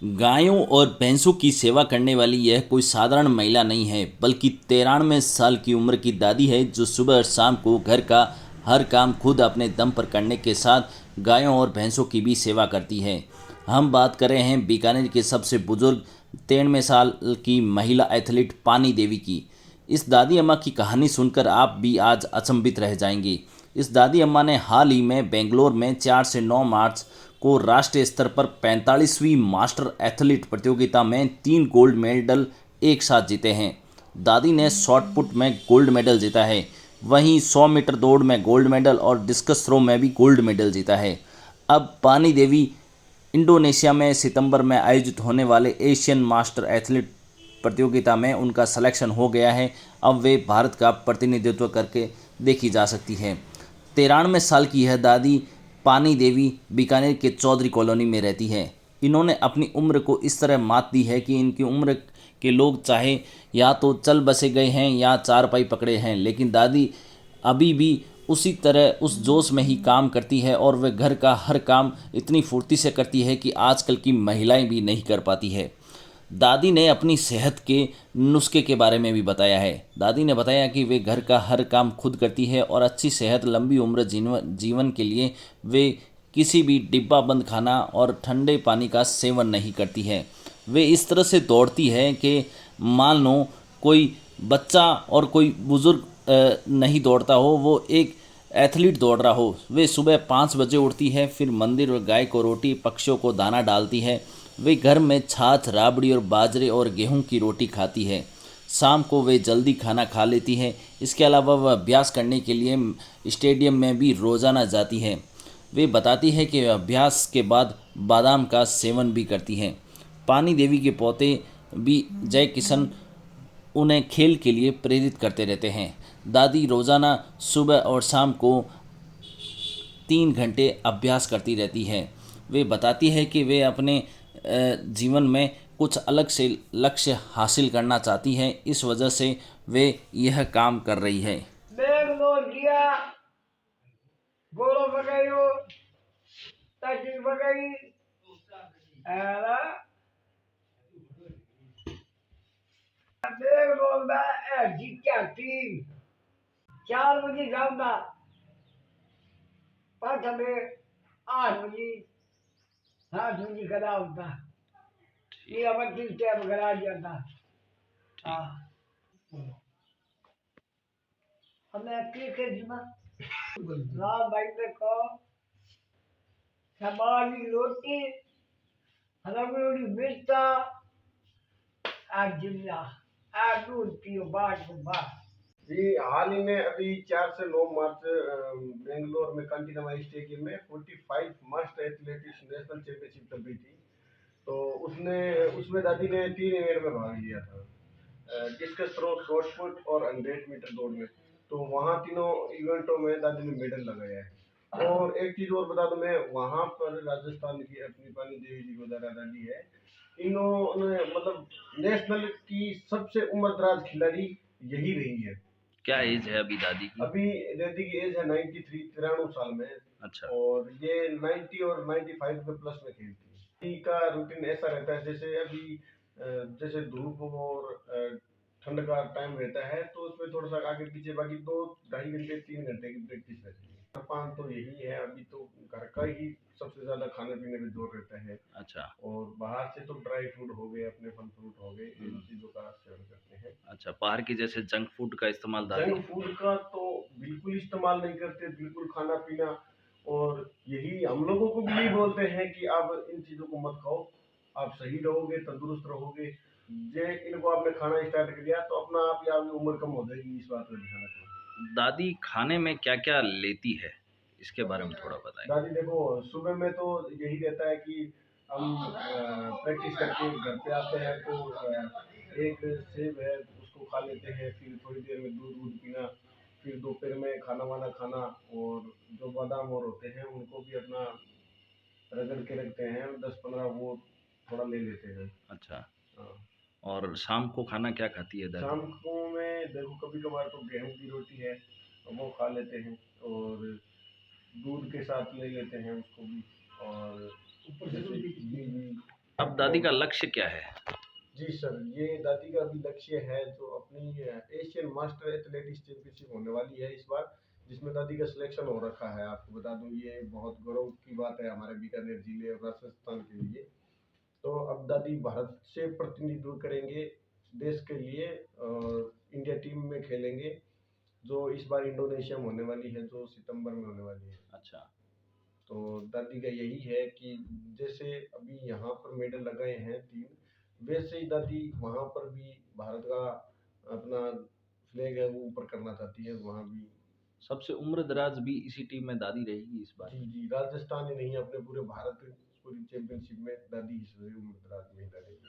गायों और भैंसों की सेवा करने वाली यह कोई साधारण महिला नहीं है, बल्कि 93 साल की उम्र की दादी है, जो सुबह और शाम को घर का हर काम खुद अपने दम पर करने के साथ गायों और भैंसों की भी सेवा करती है। हम बात कर रहे हैं बीकानेर के सबसे बुजुर्ग 93 साल की महिला एथलीट पानी देवी की। इस दादी अम्मा की कहानी सुनकर आप भी आज अचंभित रह जाएंगे। इस दादी अम्मा ने हाल ही में बेंगलोर में 4 से 9 मार्च को राष्ट्रीय स्तर पर 45वीं मास्टर एथलीट प्रतियोगिता में 3 गोल्ड मेडल एक साथ जीते हैं। दादी ने शॉट पुट में गोल्ड मेडल जीता है, वहीं 100 मीटर दौड़ में गोल्ड मेडल और डिस्कस थ्रो में भी गोल्ड मेडल जीता है। अब पानी देवी इंडोनेशिया में सितंबर में आयोजित होने वाले एशियन मास्टर एथलीट प्रतियोगिता में उनका सिलेक्शन हो गया है। अब वे भारत का प्रतिनिधित्व करके देखी जा सकती है। 93 साल की यह दादी पानी देवी बीकानेर के चौधरी कॉलोनी में रहती है। इन्होंने अपनी उम्र को इस तरह मात दी है कि इनकी उम्र के लोग चाहे या तो चल बसे गए हैं या चारपाई पकड़े हैं, लेकिन दादी अभी भी उसी तरह उस जोश में ही काम करती है और वह घर का हर काम इतनी फुर्ती से करती है कि आजकल की महिलाएं भी नहीं कर पाती है। दादी ने अपनी सेहत के नुस्खे के बारे में भी बताया है। दादी ने बताया कि वे घर का हर काम खुद करती है और अच्छी सेहत, लंबी उम्र जीवन के लिए वे किसी भी डिब्बा बंद खाना और ठंडे पानी का सेवन नहीं करती है। वे इस तरह से दौड़ती है कि मान लो कोई बच्चा और कोई बुजुर्ग नहीं दौड़ता हो, वो एक एथलीट दौड़ रहा हो। वे सुबह 5 बजे उठती है, फिर मंदिर और गाय को रोटी, पक्षियों को दाना डालती है। वे घर में छाछ, राबड़ी और बाजरे और गेहूं की रोटी खाती है। शाम को वे जल्दी खाना खा लेती है। इसके अलावा वह अभ्यास करने के लिए स्टेडियम में भी रोज़ाना जाती है। वे बताती है कि वह अभ्यास के बाद बादाम का सेवन भी करती हैं। पानी देवी के पोते भी जय किशन उन्हें खेल के लिए प्रेरित करते रहते हैं। दादी रोज़ाना सुबह और शाम को 3 घंटे अभ्यास करती रहती है। वे बताती है कि वे अपने जीवन में कुछ अलग से लक्ष्य हासिल करना चाहती हैं, इस वजह से वे यह काम कर रही है। बेंगलोर गया, गोलो बगायो, ताजी बगाई, ऐला, बेंगलोर में जीत क्या टीम, 4 बजे जाऊंगा, 5 बजे, 8 बजे, 7 बजे खड़ा होता, ये अमर सिंह टैब करा दिया था। हाँ, हमें क्रिकेट में राम भाई ने कहा, हमारी रोटी, हमारी मिर्चा, आज जिंदा, आज दूध पियो बाट को बाट। जी, हाल ही में अभी 4 से 9 मार्च बेंगलोर में कंटीनम स्टेडियम में 45 मास्टर एथलेटिक्स नेशनल चैंपियनशिप चल रही थी। तो उसमें दादी ने 3 इवेंट में भाग लिया था, डिस्कस थ्रो, शॉट पुट और 100 मीटर दौड़ में। तो वहाँ तीनों इवेंटों में दादी ने मेडल लगाया है। और एक चीज और बता दूं, मैं वहाँ पर राजस्थान की अपनी पानी देवी जी को दादी है, इन्होंने मतलब नेशनल की सबसे उम्रदराज खिलाड़ी यही रही है। क्या एज है अभी दादी की? अभी दादी की एज है 93, 93 साल में। अच्छा। और ये 90 और 95 के प्लस में खेलती है। का रूटीन ऐसा रहता है, जैसे अभी जैसे धूप और ठंड का टाइम रहता है, तो उसमें थोड़ा सा आगे पीछे, बाकी 2 ढाई घंटे 3 घंटे की प्रैक्टिस रहती है। खान तो यही है, अभी तो घर का ही सबसे ज्यादा खाने पीने में जोर रहता है। अच्छा। और बाहर से तो ड्राई फ्रूट हो गए, अपने फल फ्रूट हो गए, इन चीजों का सेवन करते हैं। अच्छा, बाहर की जैसे जंक फूड का इस्तेमाल दादी? जंक फूड का तो बिल्कुल इस्तेमाल नहीं करते, बिल्कुल खाना पीना। और यही हम लोगों को भी यही बोलते हैं कि आप इन चीजों को मत खाओ, आप सही रहोगे, तंदुरुस्त रहोगे। ये इनको आपने खाना स्टार्ट कर दिया तो अपना आप ही आपकी उम्र कम हो जाएगी, इस बात का ध्यान रखना। दादी खाने में क्या क्या लेती है, इसके बारे में थोड़ा बताएं। दादी देखो, सुबह में तो यही रहता है कि हम प्रैक्टिस करके घर पे आते हैं तो एक सेब है उसको खा लेते हैं, फिर थोड़ी देर में दूध वूध पीना, फिर दोपहर में खाना वाना खाना। और जो बादाम और होते हैं उनको भी अपना रगड़ के रखते हैं, 10-15 वो थोड़ा ले लेते हैं। अच्छा। हाँ। और शाम को खाना क्या खाती है दादी? शाम को में देखो, कभी कभार तो गेहूं की रोटी है वो खा लेते हैं, और दूध के साथ ले लेते हैं उसको भी। और जैसे घी भी अब दादी का लक्ष्य क्या है? जी सर, ये दादी का भी लक्ष्य है जो अपनी एशियन मास्टर एथलेटिक्स चैंपियनशिप होने वाली है इस बार, जिसमें दादी का सिलेक्शन हो रखा है। आपको बता दूं ये बहुत गौरव की बात है हमारे बीकानेर जिले और राजस्थान के लिए। तो अब दादी भारत से प्रतिनिधित्व करेंगे देश के लिए और इंडिया टीम में खेलेंगे, जो इस बार इंडोनेशिया में होने वाली है, जो सितंबर में होने वाली है। अच्छा। तो दादी का यही है कि जैसे अभी यहाँ पर मेडल लगाए हैं 3, वैसे ही दादी वहाँ पर भी भारत का अपना फ्लैग है वो ऊपर करना चाहती है वहाँ भी। सबसे उम्र दराज भी इसी टीम में दादी रहेगी इस बार। जी जी, राजस्थान ही नहीं अपने पूरे भारत पूरी चैंपियनशिप में दादी ही सबसे उम्र दराज महिला रहेगी।